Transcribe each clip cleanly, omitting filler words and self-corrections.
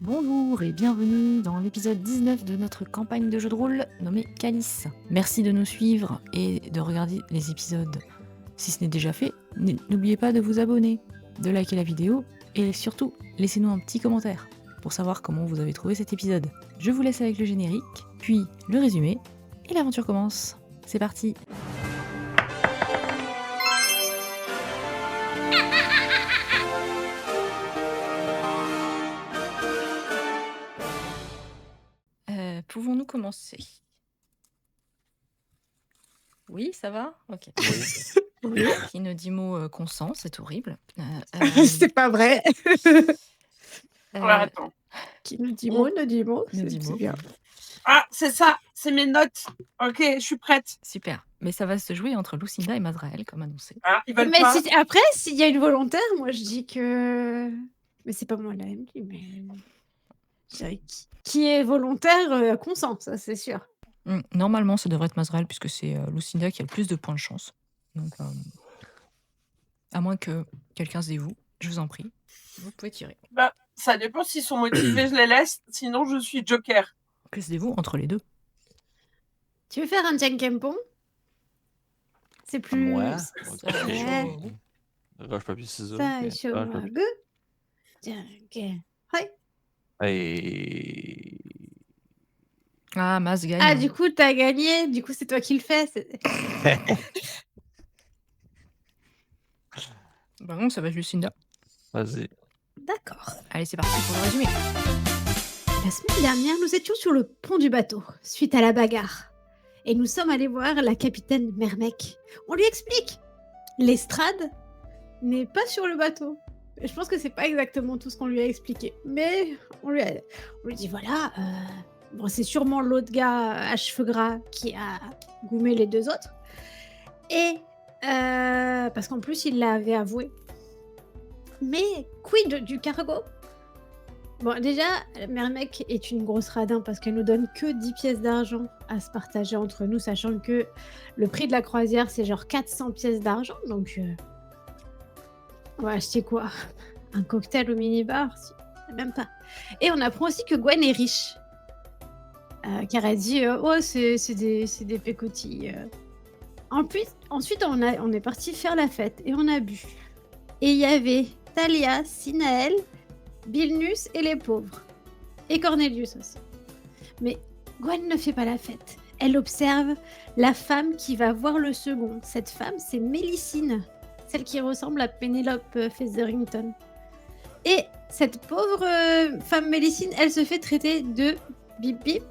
Bonjour et bienvenue dans l'épisode 19 de notre campagne de jeu de rôle nommée Calice. Merci de nous suivre et de regarder les épisodes. Si ce n'est déjà fait, n'oubliez pas de vous abonner, de liker la vidéo et surtout, laissez-nous un petit commentaire pour savoir comment vous avez trouvé cet épisode. Je vous laisse avec le générique, puis le résumé et l'aventure commence. C'est parti! Pouvons-nous commencer? Oui, ça va? Ok. Oui. Qui ne dit mot consent, c'est horrible. C'est pas vrai. Attends. Qui nous dit mot, ne dit mot. Ne dit C'est mot. bien. Ah, c'est ça, c'est mes notes. Ok, je suis prête. Super. Mais ça va se jouer entre Lucinda et Mazrael, comme annoncé. Ah, ils veulent Mais pas. après, s'il y a une volontaire, moi je dis que. Mais c'est pas moi la MJ, mais. Je dirais qui est volontaire consent, ça c'est sûr. Normalement, ça devrait être Mazrael, puisque c'est Lucinda qui a le plus de points de chance. Donc, à moins que quelqu'un se dévoue, je vous en prie, vous pouvez tirer. Bah, ça dépend s'ils sont motivés, je les laisse. Sinon, je suis Joker. Que se dévoue entre les deux. Tu veux faire un Jenkempon? C'est plus. Ouais. Ouais. Roche, papier, ciseaux. Ça, Ok. je vois. Roche, Go. Tiens, Hey. Ah, Maz gagne. Ah, du coup, t'as gagné. Du coup, c'est toi qui le fais. Par contre, ça va être Lucinda. Vas-y. D'accord. Allez, c'est parti pour le résumé. La semaine dernière, nous étions sur le pont du bateau, suite à la bagarre. Et nous sommes allés voir la capitaine Mermec. On lui explique. L'estrade n'est pas sur le bateau. Je pense que c'est pas exactement tout ce qu'on lui a expliqué. Mais on lui dit voilà, bon, c'est sûrement l'autre gars à cheveux gras qui a goumé les deux autres. Et parce qu'en plus, il l'avait avoué. Mais quid du cargo? Bon, déjà, Mermec est une grosse radin parce qu'elle nous donne que 10 pièces d'argent à se partager entre nous, sachant que le prix de la croisière, c'est genre 400 pièces d'argent. Donc, on va acheter quoi? Un cocktail au minibar? Même pas. Et on apprend aussi que Gwen est riche. Car elle dit oh, c'est des pécotilles. Ensuite, on est parti faire la fête et on a bu. Et il y avait Talia, Sinael, Bilnus et les pauvres. Et Cornelius aussi. Mais Gwen ne fait pas la fête. Elle observe la femme qui va voir le second. Cette femme, c'est Mélicine, celle qui ressemble à Penelope Featherington. Et cette pauvre femme Mélicine, elle se fait traiter de bip bip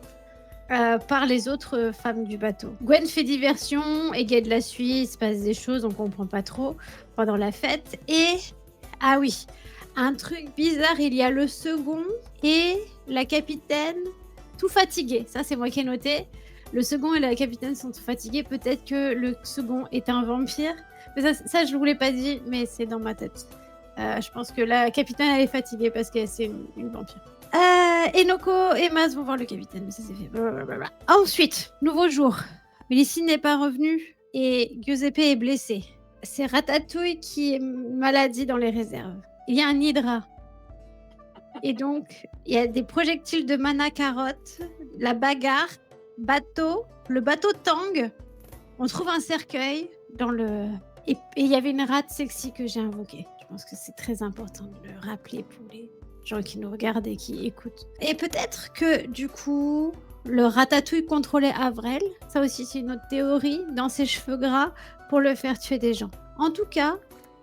par les autres femmes du bateau. Gwen fait diversion, égaye de la suie, il se passe des choses, on comprend pas trop pendant la fête. Et ah oui, un truc bizarre, il y a le second et la capitaine tout fatigués. Ça, c'est moi qui ai noté. Le second et la capitaine sont tout fatigués. Peut-être que le second est un vampire. Mais ça je ne vous l'ai pas dit, mais c'est dans ma tête. Je pense que la capitaine, elle est fatiguée parce que c'est une vampire. Enoko et Maz vont voir le capitaine. Mais ça, c'est fait. Blablabla. Ensuite, nouveau jour. Mélicine n'est pas revenue et Giuseppe est blessé. C'est Ratatouille qui est maladie dans les réserves. Il y a un hydra. Et donc, il y a des projectiles de mana carotte, la bagarre, bateau, le bateau Tang. On trouve un cercueil dans le... Et il y avait une rate sexy que j'ai invoquée. Je pense que c'est très important de le rappeler pour les gens qui nous regardent et qui écoutent. Et peut-être que, du coup, le Ratatouille contrôlait Avrel. Ça aussi, c'est une autre théorie, dans ses cheveux gras, pour le faire tuer des gens. En tout cas,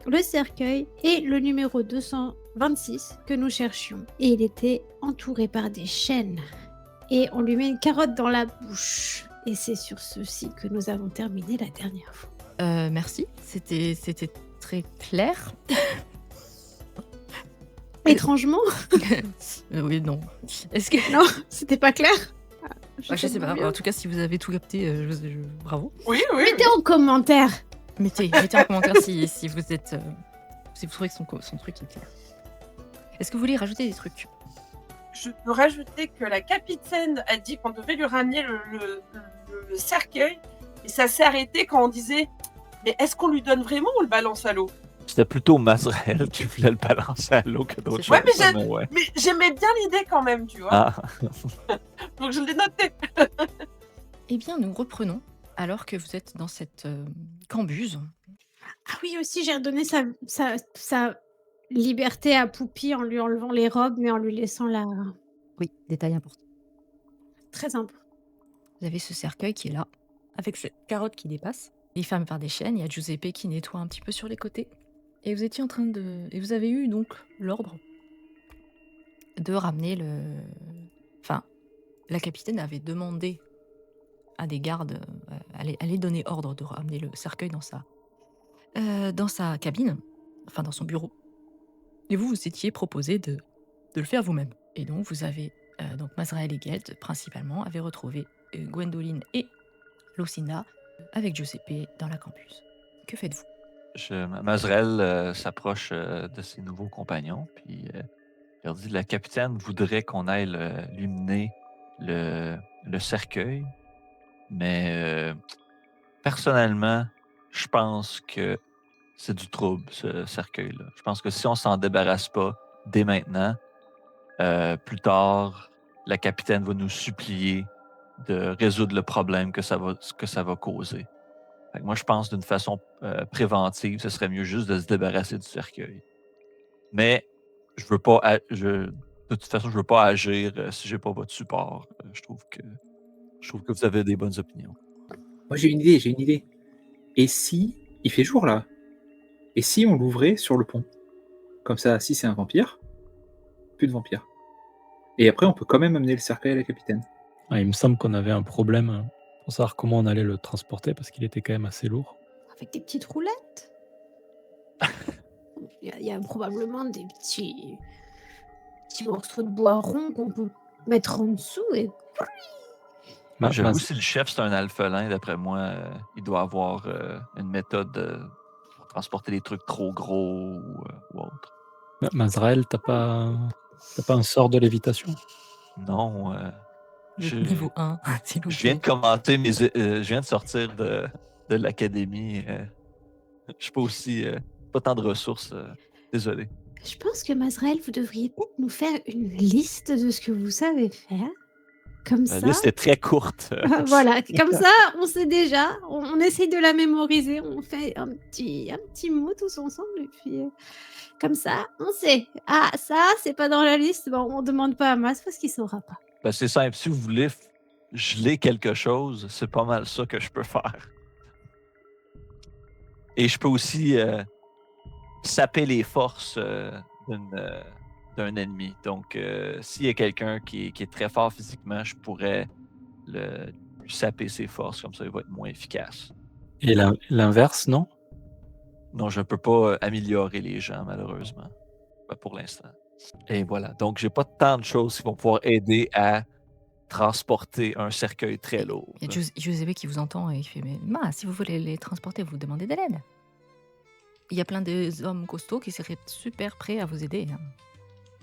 le cercueil est le numéro 226 que nous cherchions. Et il était entouré par des chaînes. Et on lui met une carotte dans la bouche. Et c'est sur ceci que nous avons terminé la dernière fois. Merci, c'était très clair. Étrangement. Oui, non. Est-ce que... Non, c'était pas clair. Je sais pas, en tout cas, si vous avez tout capté, bravo. Oui. Mettez en commentaire. Mettez en commentaire si vous êtes... si vous trouvez que son truc est clair. Est-ce que vous voulez rajouter des trucs? Je peux rajouter que la capitaine a dit qu'on devait lui ramener le cercueil. Et ça s'est arrêté quand on disait mais est-ce qu'on lui donne vraiment ou on le balance à l'eau? C'était plutôt Mazrael qui voulait le balancer à l'eau que d'autres C'est choses. Ouais, mais Ouais. Mais j'aimais bien l'idée quand même, tu vois. Ah, Donc je l'ai noté. Eh bien, nous reprenons alors que vous êtes dans cette cambuse. Ah oui, aussi, j'ai redonné sa liberté à Poupie en lui enlevant les robes, mais en lui laissant la... Oui, détail important. Très important. Vous avez ce cercueil qui est là, avec cette carotte qui dépasse. Il est fermé par des chaînes, il y a Giuseppe qui nettoie un petit peu sur les côtés. Et vous étiez en train de... Et vous avez eu donc l'ordre de ramener le... Enfin, la capitaine avait demandé à des gardes, allait donner ordre de ramener le cercueil dans sa cabine, enfin dans son bureau. Et vous étiez proposé de le faire vous-même. Et donc vous avez, donc Mazrael et Gelt principalement, avaient retrouvé Gwendoline et Lucinda avec Giuseppe dans la campus. Que faites-vous? Mazrael s'approche de ses nouveaux compagnons, puis il leur dit la capitaine voudrait qu'on aille lui mener le cercueil, mais personnellement, je pense que c'est du trouble, ce cercueil-là. Je pense que si on s'en débarrasse pas dès maintenant, plus tard, la capitaine va nous supplier de résoudre le problème que ça va causer. Fait que moi, je pense d'une façon préventive, ce serait mieux juste de se débarrasser du cercueil. Mais je veux pas, de toute façon, je veux pas agir si j'ai pas votre support. Je trouve que vous avez des bonnes opinions. Moi, j'ai une idée. Et si il fait jour là? Et si on l'ouvrait sur le pont? Comme ça, si c'est un vampire, plus de vampires. Et après, on peut quand même amener le cercueil à la capitaine. Il me semble qu'on avait un problème pour savoir comment on allait le transporter parce qu'il était quand même assez lourd. Avec des petites roulettes. Il y a probablement des petits morceaux de bois rond qu'on peut mettre en dessous et... J'avoue, si le chef c'est un alphelin, d'après moi, il doit avoir une méthode pour transporter des trucs trop gros ou autre. Mazrael, t'as pas un sort de lévitation? Non. Niveau 1, s'il vous plaît. Je viens de commenter je viens de sortir de l'académie. Je suis pas aussi. Pas tant de ressources. Désolé. Je pense que Mazrael, vous devriez peut-être nous faire une liste de ce que vous savez faire. Comme La ça. liste est très courte. Voilà, comme ça, on sait déjà. On essaye de la mémoriser. On fait un petit mot tous ensemble. Et puis, comme ça, on sait. Ah, ça, c'est pas dans la liste. Bon, on demande pas à Maz parce qu'il saura pas. Ben, c'est simple. Si vous voulez geler quelque chose, c'est pas mal ça que je peux faire. Et je peux aussi saper les forces d'un ennemi. Donc, s'il y a quelqu'un qui est très fort physiquement, je pourrais lui saper ses forces. Comme ça, il va être moins efficace. Et l'inverse, non? Non, je ne peux pas améliorer les gens, malheureusement. Pas pour l'instant. Et voilà. Donc, j'ai pas tant de choses qui vont pouvoir aider à transporter un cercueil très lourd. Il y a Giuseppe qui vous entend et qui fait mais si vous voulez les transporter, vous demandez de l'aide. Il y a plein d'hommes costauds qui seraient super prêts à vous aider. Hein.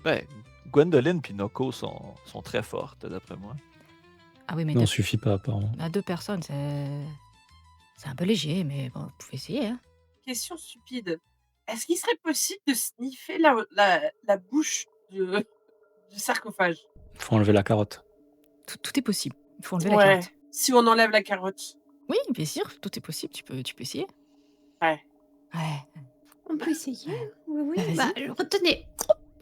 Ben, Gwendoline et Noko sont très fortes, d'après moi. Ah oui, mais Non, suffit pas, apparemment. à 2 personnes, c'est un peu léger, mais bon, vous pouvez essayer. Hein. Question stupide. Est-ce qu'il serait possible de sniffer la bouche du sarcophage? Il faut enlever la carotte. Tout est possible. Il faut enlever la carotte. Si on enlève la carotte. Oui, bien sûr, tout est possible. Tu peux essayer. Ouais. On peut essayer. Oui. Bah, vas-y. Retenez.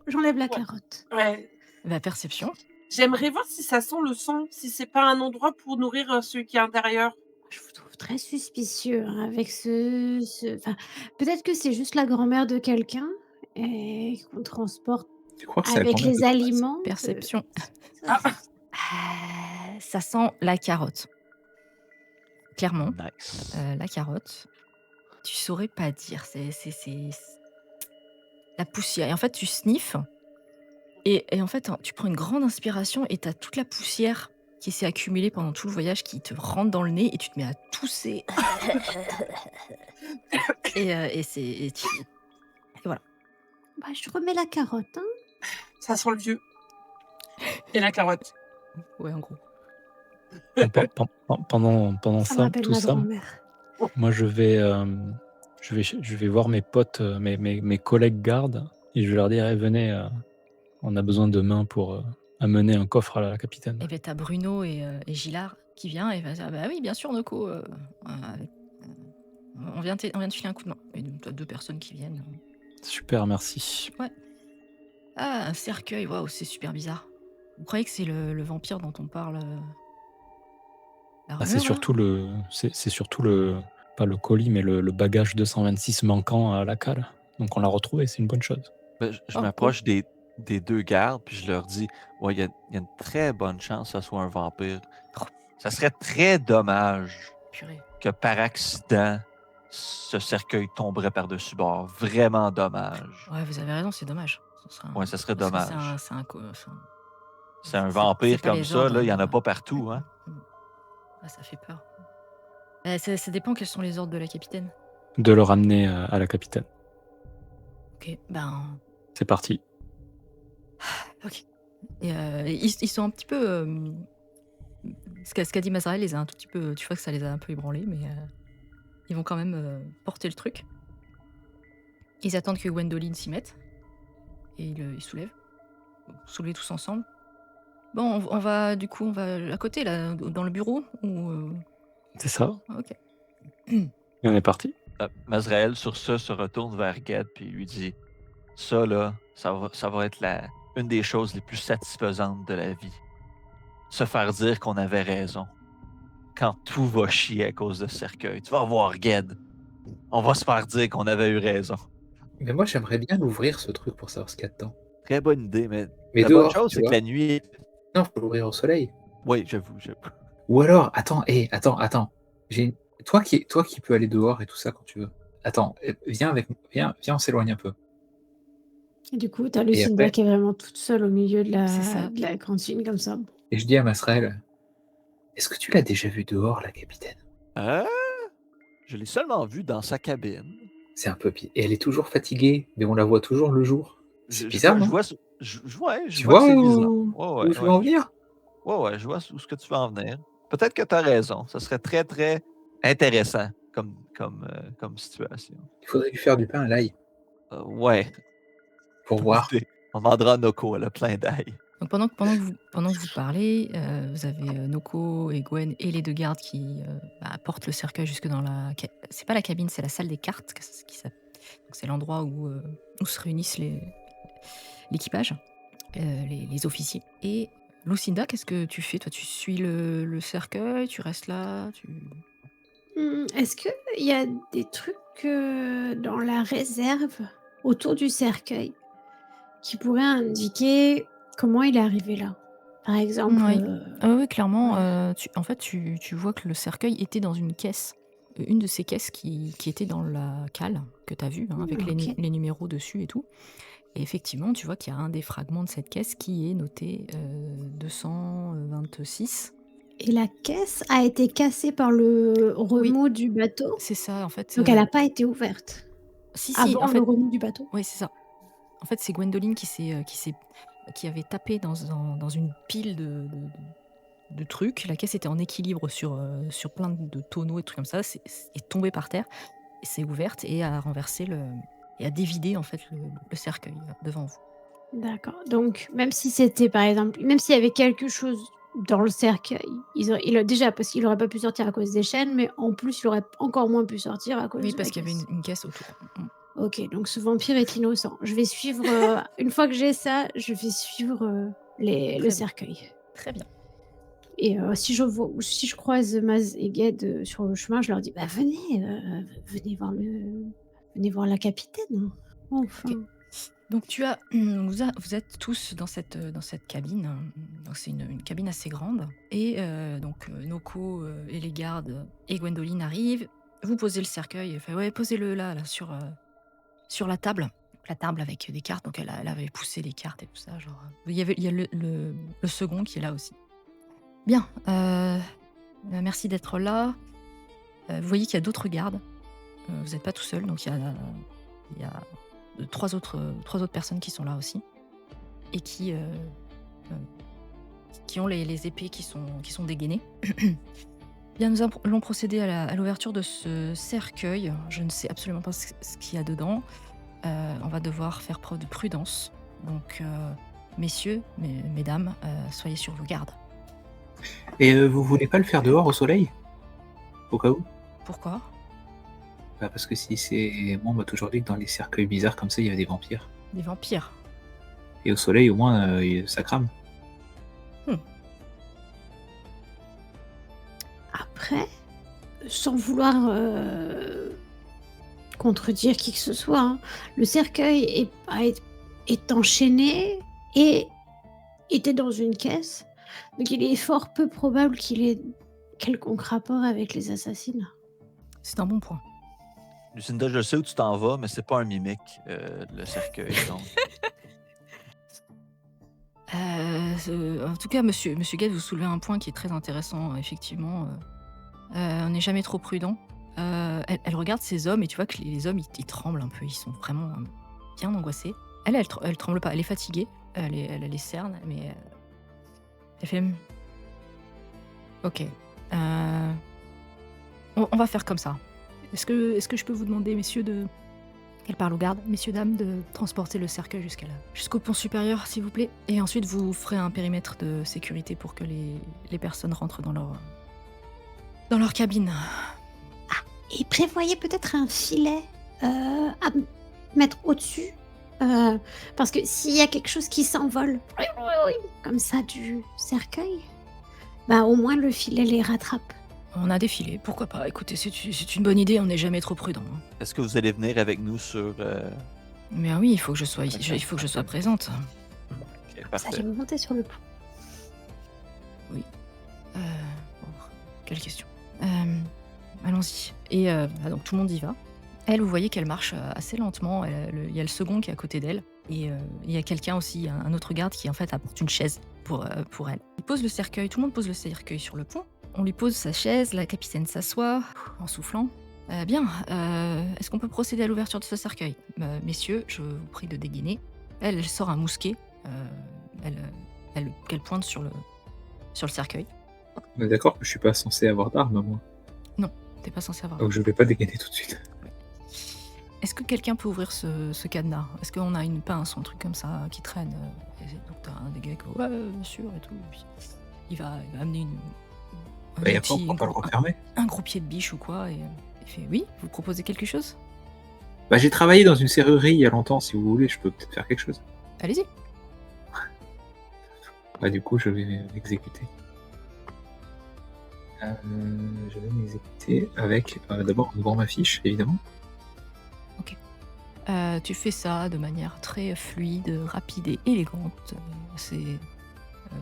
J'enlève la carotte. Ouais. La perception. J'aimerais voir si ça sent le sang, si c'est pas un endroit pour nourrir celui qui est à l'intérieur. Je vous trouve très suspicieux hein, avec Enfin, peut-être que c'est juste la grand-mère de quelqu'un et qu'on transporte Tu crois que c'est avec les aliments. Perception. Ah. Ça sent la carotte. Clairement. Nice. La carotte. Tu saurais pas dire. C'est la poussière. Et en fait, tu sniffes. Et en fait, tu prends une grande inspiration et tu as toute la poussière qui s'est accumulée pendant tout le voyage qui te rentre dans le nez et tu te mets à tousser. et voilà. Bah, je remets la carotte. Hein. Ça sent le vieux. Et la carotte. Ouais, en gros. Pendant Ça me ça, rappelle tout ma ça, grand-mère. moi je vais Je vais voir mes potes, mes collègues gardes, et je vais leur dire: «Eh, venez, on a besoin de mains pour amener un coffre à la capitaine». Et bien, t'as Bruno et Gillard qui vient et va dire bah oui, bien sûr, Noko, on vient de filer un coup de main. Et donc, t'as 2 personnes qui viennent. Super, merci. Ah, un cercueil, waouh, c'est super bizarre. Vous croyez que c'est le vampire dont on parle la Ah, rumeur, là c'est surtout pas le colis, mais le bagage 226 manquant à la cale. Donc on l'a retrouvé, c'est une bonne chose. Ben, je Oh, m'approche des 2 gardes, puis je leur dis: «Ouais, il y a une très bonne chance que ça soit un vampire. Ça serait très dommage purée. que par accident, ce cercueil tomberait par-dessus bord. Vraiment dommage.» Ouais, vous avez raison, c'est dommage. Ouais, ça serait parce que dommage. C'est un c'est vampire pas comme les ça, ordres. là, il y en a pas partout, hein. Ah, ça fait peur. Ça dépend quels sont les ordres de la capitaine. De le ramener à la capitaine. Ok, ben. C'est parti. Ok. Et ils sont un petit peu. Ce qu'a dit Mazrael les a un tout petit peu. Tu vois que ça les a un peu ébranlés, mais ils vont quand même porter le truc. Ils attendent que Gwendoline s'y mette. Et ils soulèvent. Soulever tous ensemble. Bon, on va à côté, là, dans le bureau ou. C'est ça. Ok. Et on est parti. Mazrael, sur ça, se retourne vers Ged puis lui dit: Ça, là, ça va être une des choses les plus satisfaisantes de la vie. Se faire dire qu'on avait raison. Quand tout va chier à cause de ce cercueil. Tu vas voir, Ged. On va se faire dire qu'on avait eu raison. Mais moi, j'aimerais bien l'ouvrir, ce truc, pour savoir ce qu'il y a dedans. Très bonne idée, mais Mais la bonne dehors, chose, tu c'est que vois. la nuit. Non, faut l'ouvrir au soleil. Oui, j'avoue. Ou alors, attends. Toi qui peux aller dehors et tout ça quand tu veux. Attends, viens, on s'éloigne un peu. Et du coup, t'as Et Lucinda après, qui est vraiment toute seule au milieu C'est ça. de la cantine comme ça. et je dis à Masrel, est-ce que tu l'as déjà vu dehors, la capitaine? Hein? Je l'ai seulement vue dans sa cabine. C'est un peu pire. Et elle est toujours fatiguée, mais on la voit toujours le jour. C'est Je bizarre, vois, je non? vois, ouais, je Tu vois que vois c'est bizarre. où Ouais, je veux en venir? ouais, je vois où ce que tu veux en venir. Peut-être que tu as raison. Ça serait très, très intéressant comme situation. Il faudrait lui faire du pain à l'ail Ouais, pour bonne voir. idée. On demandera à Noko, elle a plein d'ail. Donc pendant que vous parlez, vous avez Noko et Gwen et les 2 gardes qui portent le cercueil jusque dans c'est pas la cabine, c'est la salle des cartes. Donc c'est l'endroit où se réunissent l'équipage, les officiers. Et Lucinda, qu'est-ce que tu fais? Toi, tu suis le cercueil, tu restes là, Est-ce qu'il y a des trucs dans la réserve autour du cercueil qui pourraient indiquer comment il est arrivé là? Par exemple, Oui. Oui, clairement, ouais. tu vois que le cercueil était dans une caisse. Une de ces caisses qui était dans la cale que tu as vue, avec Ok. les numéros dessus et tout. Et effectivement, tu vois qu'il y a un des fragments de cette caisse qui est noté 226. Et la caisse a été cassée par le Oui, remous du bateau, c'est ça, en fait. donc elle n'a pas été ouverte Si, en avant le fait, remous du bateau. oui, c'est ça. En fait, c'est Gwendoline qui avait tapé dans une pile de trucs. La caisse était en équilibre sur plein de tonneaux et trucs comme ça. Est tombée par terre, et s'est ouverte et a renversé et a dévidé en fait le cercueil devant vous. D'accord. Donc même si c'était par exemple, même s'il y avait quelque chose dans le cercueil, déjà parce qu'il aurait pas pu sortir à cause des chaînes, mais en plus il aurait encore moins pu sortir à cause Oui, de parce la qu'il y avait caisse. une caisse autour. Ok, donc ce vampire est innocent. Je vais suivre. Une fois que j'ai ça, je vais suivre le Très bien. cercueil. Très bien. Et si je croise Maz et Ged sur le chemin, je leur dis bah venez voir la capitaine. Enfin. Ok. Donc vous êtes tous dans cette cabine. Donc c'est une cabine assez grande. Et donc Noko et les gardes et Gwendoline arrivent. Vous posez le cercueil. Elle fait ouais, posez-le là sur la table. La table avec des cartes. Donc elle avait poussé des cartes et tout ça. Genre il y a le second qui est là aussi. Bien. Merci d'être là. Vous voyez qu'il y a d'autres gardes. Vous n'êtes pas tout seul. Donc il y a 3 autres personnes qui sont là aussi et qui ont les épées qui sont dégainées. Bien, nous allons procéder à l'ouverture de ce cercueil. Je ne sais absolument pas ce qu'il y a dedans. On va devoir faire preuve de prudence. Donc, messieurs, mesdames, soyez sur vos gardes. Et vous voulez pas le faire dehors au soleil? Au cas où? Pourquoi? Bah, parce que si c'est... Moi, on m'a toujours dit que dans les cercueils bizarres comme ça, il y avait des vampires. Des vampires. Et au soleil, au moins, ça crame. Après, sans vouloir contredire qui que ce soit, hein, le cercueil est enchaîné et était dans une caisse. Donc il est fort peu probable qu'il ait quelconque rapport avec les assassins. C'est un bon point. Lucinda, je sais où tu t'en vas, mais c'est pas un mimique, le cercueil. Donc. En tout cas, monsieur Gade, vous soulevez un point qui est très intéressant, effectivement. On n'est jamais trop prudent. Elle regarde ces hommes et tu vois que les hommes, ils tremblent un peu. Ils sont vraiment bien angoissés. Elle tremble pas. Elle est fatiguée. Elle a les cernes, mais elle fait... Ok. On va faire comme ça. Est-ce que je peux vous demander, messieurs, qu'elle parle aux gardes, messieurs, dames, de transporter le cercueil jusqu'au pont supérieur, s'il vous plaît. Et ensuite, vous ferez un périmètre de sécurité pour que les personnes rentrent dans leur cabine. Et prévoyez peut-être un filet à mettre au-dessus. Parce que s'il y a quelque chose qui s'envole comme ça du cercueil, bah au moins le filet les rattrape. On a défilé, pourquoi pas. Écoutez, c'est une bonne idée, on n'est jamais trop prudent. Est-ce que vous allez venir avec nous sur... Mais oui, il faut que je sois ici, il faut que je sois présente. Ok, Ça parfait. allait monter sur le pont. Quelle question. Allons-y. Et donc tout le monde y va. Elle, vous voyez qu'elle marche assez lentement. Il y a le second qui est à côté d'elle. Et il y a quelqu'un aussi, un autre garde qui en fait apporte une chaise pour elle. Il pose le cercueil, tout le monde pose le cercueil sur le pont. On lui pose sa chaise, la capitaine s'assoit en soufflant. Bien, est-ce qu'on peut procéder à l'ouverture de ce cercueil? Messieurs, je vous prie de dégainer. Elle sort un mousquet. Qu'elle pointe sur le cercueil. On est d'accord que je suis pas censé avoir d'armes, moi. T'es pas censé avoir. Donc je vais pas dégainer tout de suite. Est-ce que quelqu'un peut ouvrir ce cadenas? Est-ce qu'on a une pince ou un truc comme ça qui traîne? Donc t'as un des gars qui ouais, bien sûr et tout. Et puis il va amener Bah, y a pas, on peut pas le refermer. un gros pied de biche ou quoi. Et il fait oui, vous proposez quelque chose? Bah, j'ai travaillé dans une serrurerie il y a longtemps, si vous voulez, je peux peut-être faire quelque chose. Allez-y. Bah, du coup, je vais m'exécuter. Je vais m'exécuter avec d'abord ouvrant ma fiche, évidemment. Tu fais ça de manière très fluide, rapide et élégante.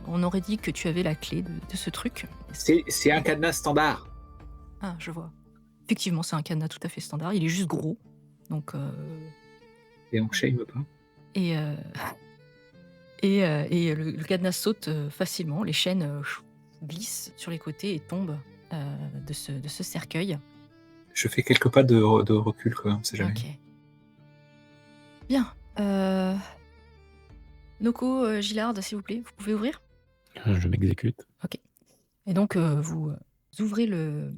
On aurait dit que tu avais la clé de ce truc. C'est un cadenas standard. Ah, je vois. Effectivement, c'est un cadenas tout à fait standard. Il est juste gros. Donc. Et on shame pas. Et le cadenas saute facilement. Les chaînes glissent sur les côtés et tombent de ce cercueil. Je fais quelques pas de recul quand même, on sait jamais. Ok. Bien. Noko, Gillard, s'il vous plaît, vous pouvez ouvrir? Je m'exécute. Et donc, vous ouvrez le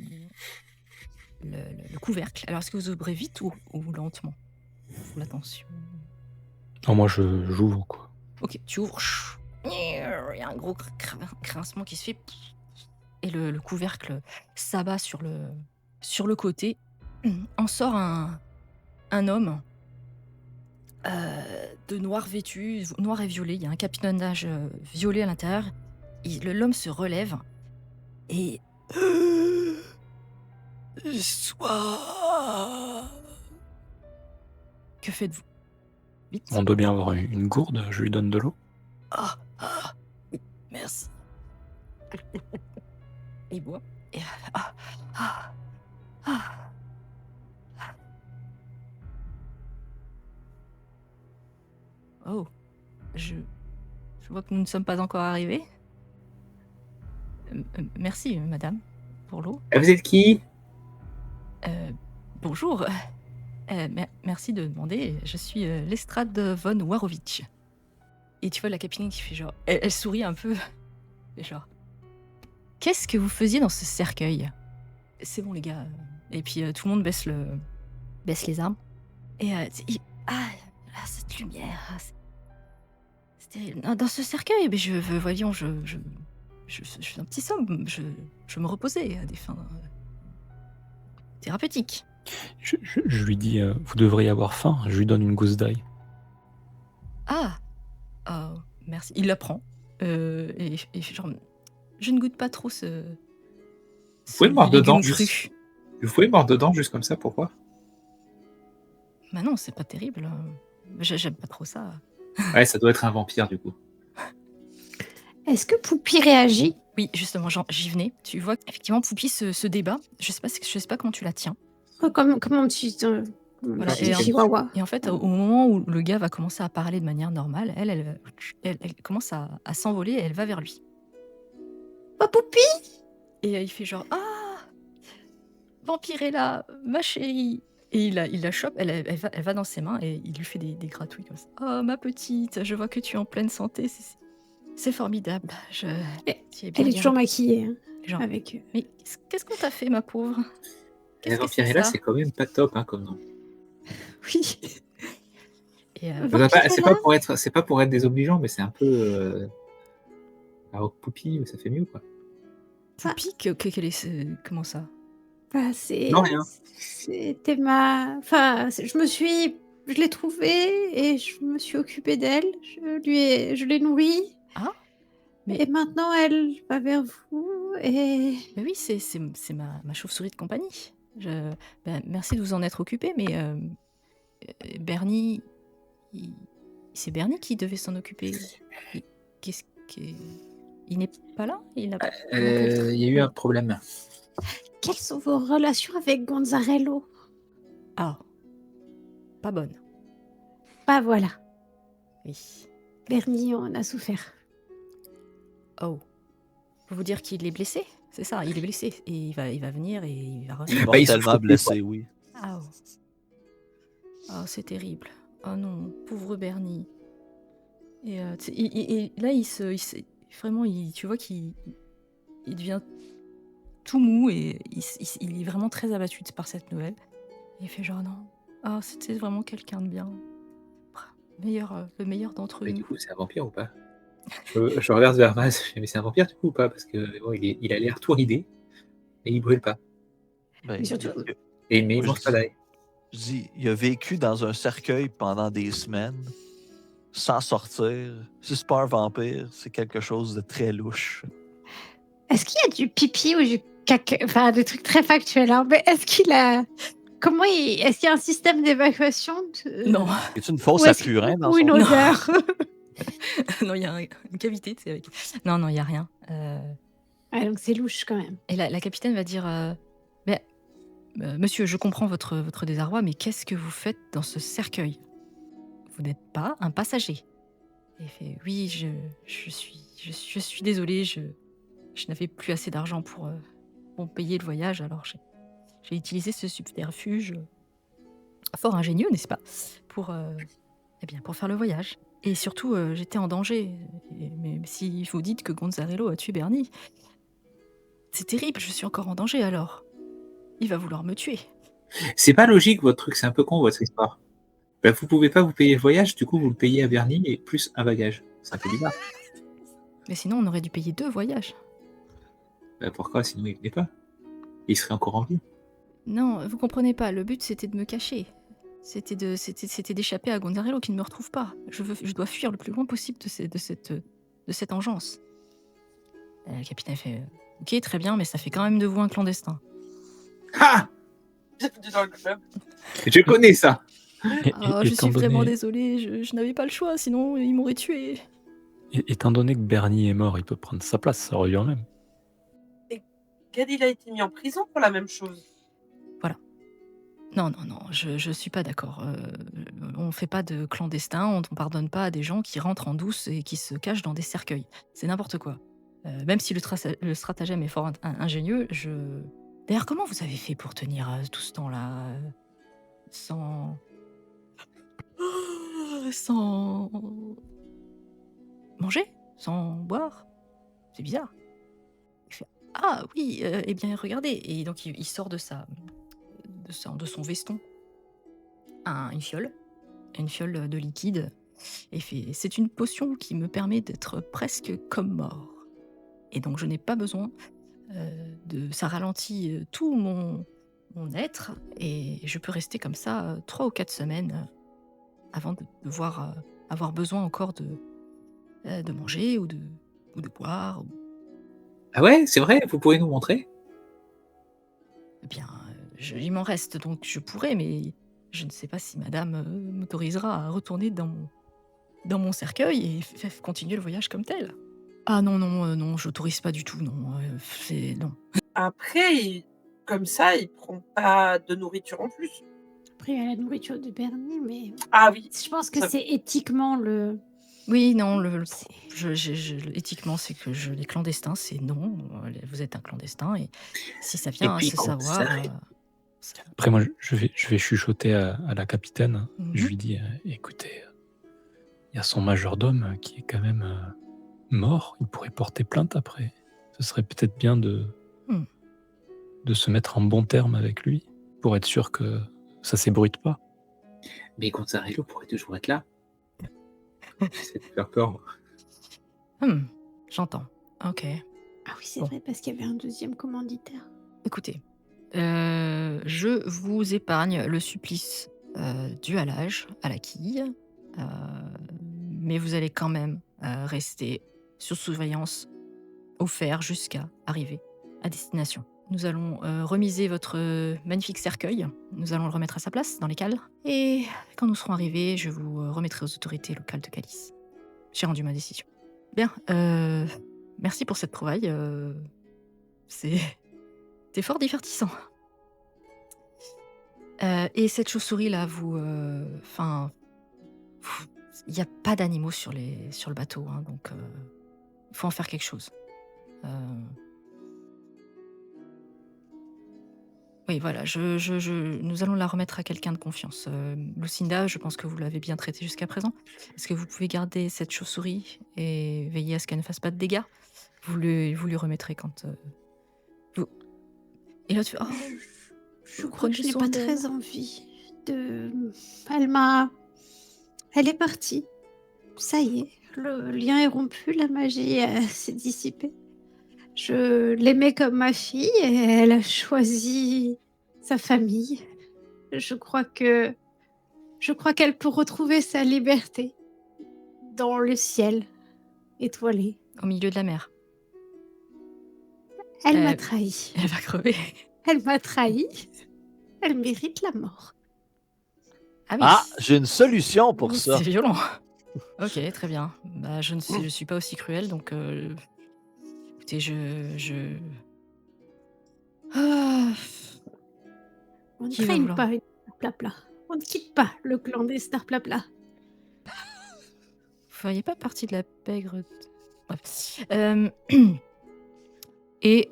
couvercle. Alors, est-ce que vous ouvrez vite ou lentement? Faut l'attention. Non, moi, j'ouvre, quoi. Ok, tu ouvres. Il y a un gros grincement qui se fait. Et le couvercle s'abat sur le côté. En sort un homme de noir vêtu, noir et violet. Il y a un capitonnage violet à l'intérieur. L'homme se relève et... Sois... Que faites-vous? Vite. On doit bien avoir une gourde, je lui donne de l'eau. Oui, merci. Il boit. Et... Oh, je vois que nous ne sommes pas encore arrivés. Merci, madame, pour l'eau. Vous êtes qui? Bonjour. Merci de demander. Je suis Lestrade von Warowicz. Et tu vois la capitaine qui fait genre... Elle sourit un peu. Et genre... Qu'est-ce que vous faisiez dans ce cercueil? C'est bon les gars. Et puis tout le monde baisse les armes. Et cette lumière, c'est terrible. Dans ce cercueil, mais voyons, je fais un petit somme. Je me reposais à des fins thérapeutiques. Je lui dis, vous devriez avoir faim. Je lui donne une gousse d'ail. Ah, oh, merci. Il la prend. Et genre, je ne goûte pas trop ce. Vous pouvez mordre dedans, légume cru. juste. Vous pouvez mordre dedans, juste comme ça, pourquoi? Bah non, c'est pas terrible. J'aime pas trop ça. Ouais, ça doit être un vampire, du coup. Est-ce que Poupie réagit? Oui, justement, j'y venais. Tu vois qu'effectivement, Poupie se débat. Je sais pas comment tu la tiens. Comment tu... Voilà, petit chihuahua. Et en fait, au moment où le gars va commencer à parler de manière normale, elle commence à s'envoler et elle va vers lui. Oh, Poupie! Et il fait genre « Ah, Vampirella, ma chérie !» Et il la chope, elle va dans ses mains et il lui fait des gratouilles comme ça. « Oh, ma petite, je vois que tu es en pleine santé, c'est formidable. Tu es bien Elle est toujours maquillée. Hein, Genre, avec... mais qu'est-ce qu'on t'a fait, ma pauvre? La Qu'est-ce que c'est vampirella, ça c'est quand même pas top, hein, comme nom. Oui. Et, C'est pas pour être désobligeant, mais c'est un peu... Alors, Poupie, ça fait mieux, quoi. Poupie, comment ça? Bah, c'est... Non, rien. C'était ma... Enfin, je l'ai trouvée et je me suis occupée d'elle. Je l'ai nourrie. Ah, mais Et maintenant, elle va vers vous et... oui, c'est ma chauve-souris de compagnie. Merci de vous en être occupé, mais Bernie, c'est Bernie qui devait s'en occuper. Il n'est pas là? Il n'a pas Il y a eu un problème. Quelles sont vos relations avec Gonzarello? Ah, pas bonne. Bah voilà, Oui. Bernie en a souffert. Oh. Faut vous dire qu'il est blessé? C'est ça, il est blessé. Et il va venir et il va revenir. Bah, il souffre Mortellement plus, blessé, oui. Ah, oh. Oh, c'est terrible. Oh non, pauvre Bernie. Et là, vraiment, tu vois qu'il devient tout mou et il est vraiment très abattu par cette nouvelle. Et il fait genre non. Ah, c'était vraiment quelqu'un de bien. Le meilleur d'entre Mais nous. du coup, c'est un vampire ou pas? Je regarde vers Maz, mais c'est un vampire du coup ou pas? Parce que bon, il a l'air tout ridé et il brûle pas. Ben, Mais surtout- Mais il Moi, mange pas d'ail. je dis, il a vécu dans un cercueil pendant des semaines, sans sortir. Si c'est pas un vampire, c'est quelque chose de très louche. Est-ce qu'il y a du pipi ou du caca? Enfin, des trucs très factuels, hein, mais est-ce qu'il a... Est-ce qu'il y a un système d'évacuation Non. C'est une fausse Ou est-ce- à purin dans ou une son... odeur? Non, il y a une cavité, tu sais, avec... Non, il y a rien. Ouais, donc c'est louche quand même. Et la capitaine va dire Monsieur, je comprends votre désarroi, mais qu'est-ce que vous faites dans ce cercueil? Vous n'êtes pas un passager. Et il fait oui, je suis désolée, je n'avais plus assez d'argent pour payer le voyage, alors j'ai utilisé ce subterfuge fort ingénieux, n'est-ce pas, pour faire le voyage. Et surtout, j'étais en danger. Mais si vous dites que Gonzarello a tué Bernie, c'est terrible, je suis encore en danger alors. Il va vouloir me tuer. C'est pas logique votre truc, c'est un peu con votre histoire. Bah, vous pouvez pas vous payer le voyage, du coup vous le payez à Bernie et plus un bagage. C'est un peu bizarre. Mais sinon, on aurait dû payer 2 voyages. Bah, pourquoi? Sinon il venait pas. Il serait encore en vie. Non, vous comprenez pas, le but c'était de me cacher. C'était d'échapper à Gonzarello qui ne me retrouve pas. Je dois fuir le plus loin possible de cette engeance. Le capitaine fait ok, très bien, mais ça fait quand même de vous un clandestin. Ah! Bienvenue dans le club. Je connais ça. Je suis vraiment désolée, je n'avais pas le choix, sinon ils m'auraient tué. Étant donné que Bernie est mort, il peut prendre sa place, ça revient même. Gad, il a été mis en prison pour la même chose. Non, je suis pas d'accord. On fait pas de clandestins, on ne pardonne pas à des gens qui rentrent en douce et qui se cachent dans des cercueils. C'est n'importe quoi. Même si le stratagème est fort ingénieux, D'ailleurs, comment vous avez fait pour tenir tout ce temps-là sans manger? Sans boire? C'est bizarre. Ah oui, eh bien regardez. Et donc il sort de son veston une fiole de liquide, et fait: «C'est une potion qui me permet d'être presque comme mort. Et donc je n'ai pas besoin de ça ralentit tout mon être, et je peux rester comme ça 3 ou 4 semaines avant de devoir avoir besoin encore de manger ou de boire. Ah ouais, c'est vrai, vous pourrez nous montrer? Eh bien, il m'en reste, donc je pourrais, mais je ne sais pas si madame m'autorisera à retourner dans mon cercueil et continuer le voyage comme tel. Ah non, non, non, j'autorise pas du tout, non, non. Après, comme ça, il prend pas de nourriture en plus. Après, il y a la nourriture de Bernie, mais Ah oui, je pense que ça- c'est éthiquement le. Oui, non, C'est- éthiquement, c'est que les clandestins, c'est non, vous êtes un clandestin, et si ça Et vient à puis se quand savoir... ça arrive. Après, moi, je vais chuchoter à la capitaine. Je Mhm. lui dis écoutez, il y a son majordome qui est quand même mort. Il pourrait porter plainte après. Ce serait peut-être bien de se mettre en bon terme avec lui pour être sûr que ça s'ébruite pas. Mais Gonzarello pourrait toujours être là. J'essaie de faire peur. J'entends. Ok. Ah oui, c'est Bon. vrai, parce qu'il y avait un deuxième commanditaire. Écoutez, je vous épargne le supplice dû à l'âge, à la quille, mais vous allez quand même rester sous surveillance au fer jusqu'à arriver à destination. Nous allons remiser votre magnifique cercueil. Nous allons le remettre à sa place dans les cales. Et quand nous serons arrivés, je vous remettrai aux autorités locales de Calice. J'ai rendu ma décision. Bien, merci pour cette trouvaille. C'est fort divertissant. Et cette chauve-souris là, il n'y a pas d'animaux sur le bateau, hein, donc il faut en faire quelque chose. Oui, voilà, nous allons la remettre à quelqu'un de confiance. Lucinda, je pense que vous l'avez bien traitée jusqu'à présent. Est-ce que vous pouvez garder cette chauve-souris et veiller à ce qu'elle ne fasse pas de dégâts? Vous lui remettrez quand vous... Et là, tu fais... Oh, Je crois que je prenez n'ai soin pas d'elle. très envie de. Elle est partie. Ça y est, le lien est rompu, la magie s'est dissipée. Je l'aimais comme ma fille et elle a choisi sa famille. Je crois qu'elle peut retrouver sa liberté dans le ciel étoilé. Au milieu de la mer. Elle m'a Euh, trahi. Elle va crever. Elle m'a trahi. Elle mérite la mort. Ah oui. Ah, j'ai une solution pour ça. C'est violent. Ok, très bien. Bah, je suis pas aussi cruelle, donc écoutez, Ah, On ne Qui va traîne vouloir pas une Starplapla. On ne quitte pas le clan des Starplapla. vous feriez pas partie de la pègre. Bref. Et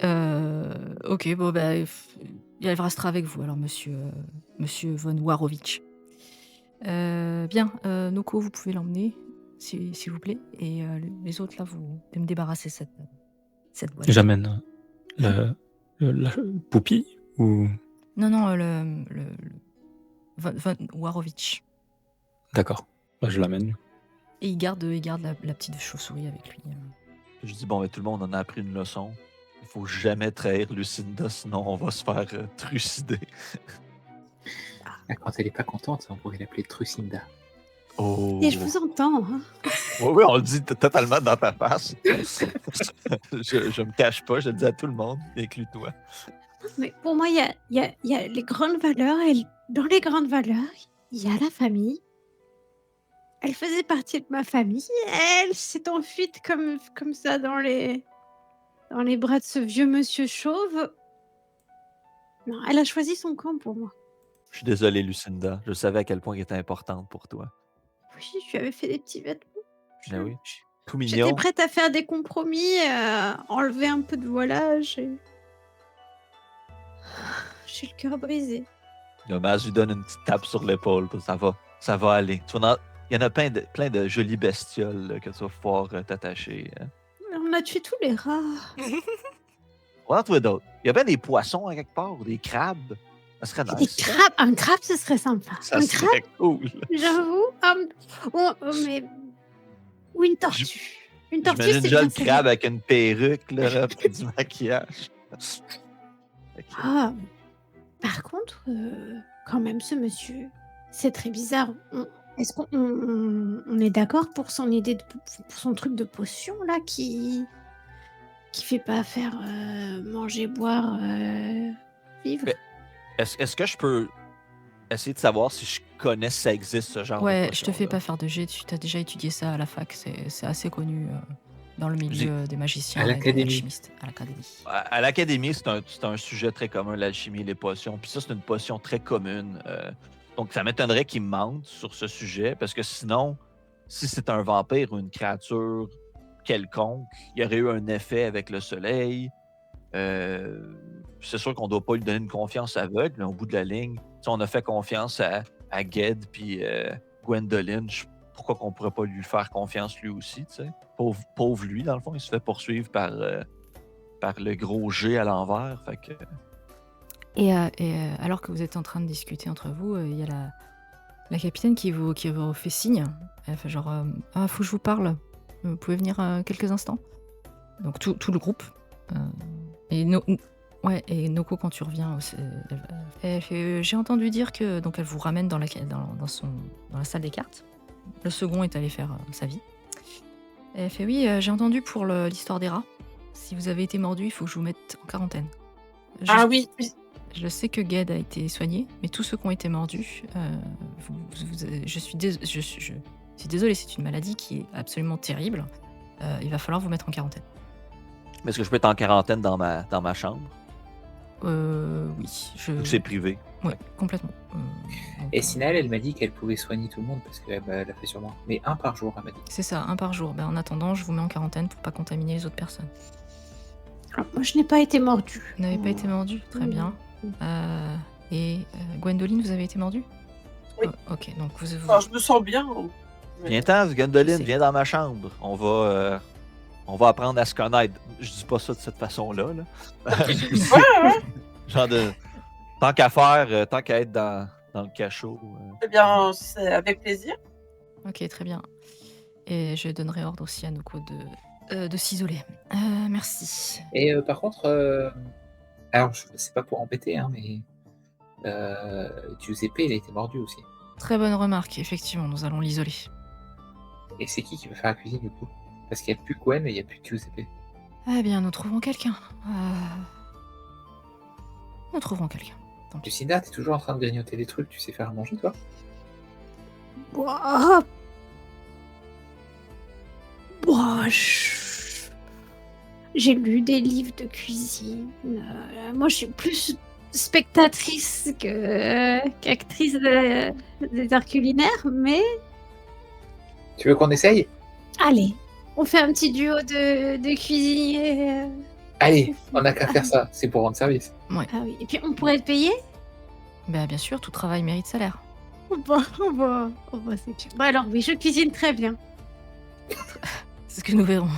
ok, bon bah, elle restera avec vous alors, monsieur von Warowicz. Bien, Noko, vous pouvez l'emmener, s'il vous plaît. Et les autres là, vous devez me débarrasser cette boîte. J'amène la poupie ou... Non, le von Warowicz. D'accord, bah, je l'amène. Et il garde la petite chauve-souris avec lui. Je dis, bon, ben, tout le monde en a appris une leçon. Il faut jamais trahir Lucinda, sinon on va se faire trucider. Ah, quand elle est pas contente, on pourrait l'appeler Trucinda. Oh! Et je vous entends. Hein. Oui, on le dit totalement dans ta face. je me cache pas, je le dis à tout le monde, inclus toi. Mais pour moi, il y a les grandes valeurs. Et dans les grandes valeurs, il y a la famille. Elle faisait partie de ma famille. Elle s'est enfuite comme ça dans les bras de ce vieux monsieur chauve. Non, elle a choisi son camp pour moi. Je suis désolé, Lucinda. Je savais à quel point elle était importante pour toi. Oui, je lui avais fait des petits vêtements. Mais oui. Tout J'étais mignon. prête à faire des compromis, enlever un peu de voilage. J'ai le cœur brisé. Dommage, lui donne une petite tape sur l'épaule. Ça va aller. Il y en a plein de jolies bestioles là, que tu vas pouvoir t'attacher. Hein. On a tué tous les rats. On va en trouver d'autres. Il y a bien des poissons à quelque part, ou des crabes. Ça serait Des nice. crabes. Un crabe, ce serait sympa. Ça Un crabe, serait cool. j'avoue. Mais... Ou une tortue. Une tortue, J'imagine c'est déjà bien. le c'est crabe bien. avec une perruque, là, puis du maquillage. Fait que, Ah, par contre, quand même, ce monsieur, c'est très bizarre. Est-ce qu'on est d'accord pour son idée, pour son truc de potion, là, qui fait pas faire manger, boire, vivre? Mais- Est-ce que je peux essayer de savoir si je connais si ça existe, ce genre de Ouais, je te fais potion-là? pas faire de jet, tu as déjà étudié ça à la fac, c'est assez connu dans le J'ai- milieu des magiciens À et des l'académie. alchimistes, à l'académie. À l'académie, c'est un sujet très commun, l'alchimie et les potions. Puis ça, c'est une potion très commune. Donc, ça m'étonnerait qu'ils mentent sur ce sujet, parce que sinon, si c'est un vampire ou une créature quelconque, il y aurait eu un effet avec le soleil. C'est sûr qu'on ne doit pas lui donner une confiance aveugle, mais au bout de la ligne, si on a fait confiance à Ged puis Gwendoline, pourquoi qu'on ne pourrait pas lui faire confiance lui aussi, tu sais? Pauvre lui, dans le fond, il se fait poursuivre par le gros G à l'envers. Fait que... Et alors que vous êtes en train de discuter entre vous, il y a la capitaine qui vous fait signe. Elle fait genre ah, faut que je vous parle. Vous pouvez venir quelques instants. Donc tout le groupe. Et Noko, quand tu reviens, elle fait, j'ai entendu dire que. Donc elle vous ramène dans la salle des cartes. Le second est allé faire sa vie. Elle fait oui, j'ai entendu pour l'histoire des rats. Si vous avez été mordu, il faut que je vous mette en quarantaine. Ah oui, Je sais que Ged a été soigné, mais tous ceux qui ont été mordus, je suis désolée, c'est une maladie qui est absolument terrible. Il va falloir vous mettre en quarantaine. Mais est-ce que je peux être en quarantaine dans ma chambre? Oui. Vu que c'est privé. Ouais, complètement. Et Sinal, elle m'a dit qu'elle pouvait soigner tout le monde parce qu'elle l'a fait sur moi. Mais un par jour, elle m'a dit. C'est ça, un par jour. En attendant, je vous mets en quarantaine pour pas contaminer les autres personnes. Alors, moi, je n'ai pas été mordue. Vous n'avez pas été mordu? Très bien. Et Gwendoline, vous avez été mordu? Oui. Oh, ok, donc vous... Enfin, je me sens bien. Viens-t'en, Gwendoline, sais. viens dans ma chambre. On va apprendre à se connaître. Je dis pas ça de cette façon-là. Là. Genre de... Tant qu'à faire, tant qu'à être dans le cachot. Eh bien, c'est avec plaisir. Ok, très bien. Et je donnerai ordre aussi à Noko de s'isoler. Merci. Et par contre, alors c'est pas pour embêter, hein, mais Giuseppe, il a été mordu aussi. Très bonne remarque, effectivement, nous allons l'isoler. Et c'est qui va faire la cuisine du coup? Parce qu'il n'y a plus Gwen et il n'y a plus Giuseppe. Eh bien, nous trouvons quelqu'un. Nous trouverons quelqu'un. Tant pis. Lucinda, t'es toujours en train de grignoter des trucs, tu sais faire à manger toi? Ouah. Ouah, j'ai lu des livres de cuisine. Moi, je suis plus spectatrice qu'actrice des arts culinaires, mais Tu veux qu'on essaye? allez, on fait un petit duo de cuisiniers. Allez, on n'a qu'à faire ça, c'est pour rendre service. Ouais. Ah oui, et puis on pourrait être payé? Bien sûr, tout travail mérite salaire. Bon, c'est sûr. Bon, alors oui, je cuisine très bien. C'est ce que nous verrons.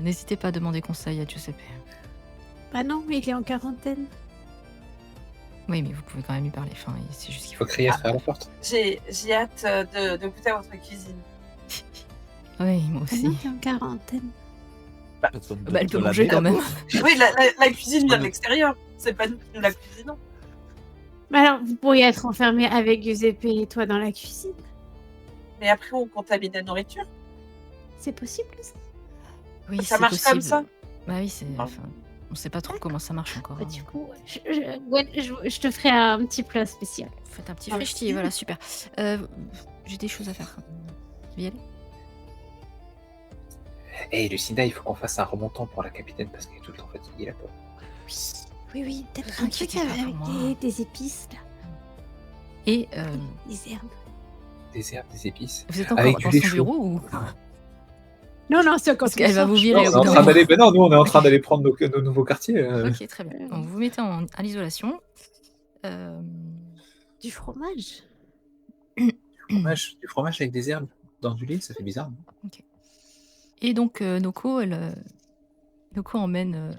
N'hésitez pas à demander conseil à Giuseppe. Bah non, mais il est en quarantaine. Oui, mais vous pouvez quand même lui parler. Enfin, c'est juste qu'il faut... Faut crier à la porte. J'ai hâte de goûter à votre cuisine. Oui, moi Ah non, aussi. il est en quarantaine. Elle peut manger quand même. Oui, la cuisine vient de l'extérieur. C'est pas nous qui nous la cuisinons. Bah alors, vous pourriez être enfermé avec Giuseppe et toi dans la cuisine. Mais après, on contamine la nourriture. C'est possible, ça? Oui, Ça c'est marche comme possible. ça. Bah oui, c'est... Enfin, on sait pas trop comment ça marche encore. Bah, hein. du coup, je te ferai un petit plat spécial. Faites un petit Ah, frichti, voilà, super. J'ai des choses à faire. Tu veux y aller? Hey Lucinda, il faut qu'on fasse un remontant pour la capitaine parce qu'elle est tout le temps fatiguée là pauvre. Oui, peut-être Ne un truc inquiétez pas avec pour moi. des épices, là. Et Des herbes. Des herbes, des épices. vous êtes encore Avec du dans lait son chaud. bureau ou... Non, c'est quand Parce qu'elle va vous virer Non, au on est bout en d'un train moment. d'aller. Non, nous on est en train d'aller prendre nos nouveaux quartiers. Ok, très bien. Donc vous vous mettez à l'isolation. Du fromage. Du fromage avec des herbes dans du lait, ça fait bizarre. Non Et donc Noko, elle Yoko emmène